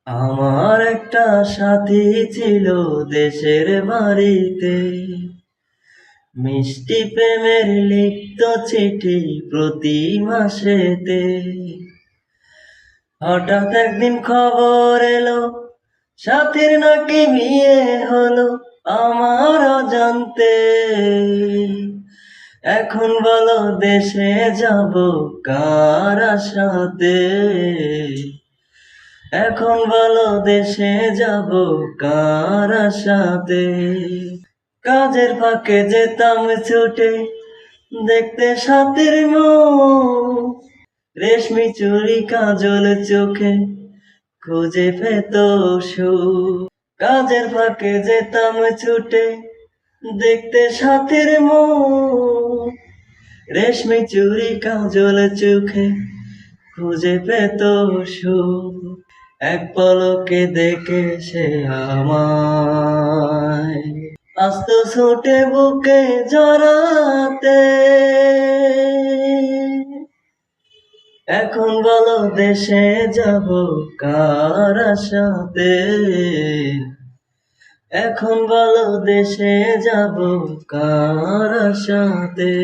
আমার একটা সাথী ছিল দেশের বাড়িতে, মিষ্টি প্রেমের লিপ্ত চিঠি প্রতি মাসেতে। হঠাৎ একদিন খবর এলো সাথীর নাকি বিয়ে হলো আমার অজান্তে। এখন বলো দেশে যাব কার আশাতে, এখন বলো দেশে যাব কার আশাতে। কাজের ফাঁকে যেতাম ছুটে দেখতে সাথীর মুখ, রেশমি চুড়ি কাজল চোখে খুঁজে পেত সুখ। কাজের ফাঁকে যেতাম ছুটে দেখতে সাথীর মুখ, রেশমি চুড়ি কাজল চোখে খুঁজে পেত সুখ। এক পলকে দেখে সে আমায় আস্ত ছুটে বুকে জড়াতে। এখন বলো দেশে যাব কার আশাতে, এখন বলো দেশে যাব কার আশাতে।